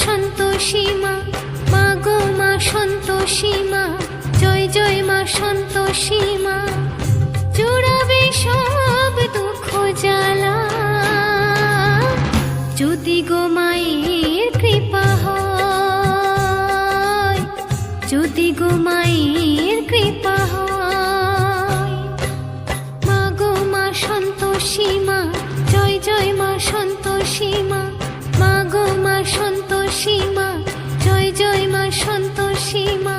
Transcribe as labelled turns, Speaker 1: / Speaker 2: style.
Speaker 1: সন্তোষী মা, মা গো মা সন্তোষী মা, জয় জয় মা সন্তোষী মা। জুড়াবে সব দুঃখ জ্বালা, যদি গো মায়ের কৃপা হয়, যদি গো মায়ের কৃপা হয়। মা গো মা সন্তোষী মা, জয় জয় মা সন্তোষী মা, মা গো মা সন্তোষী মা, জয় জয় মা সন্তোষী মা।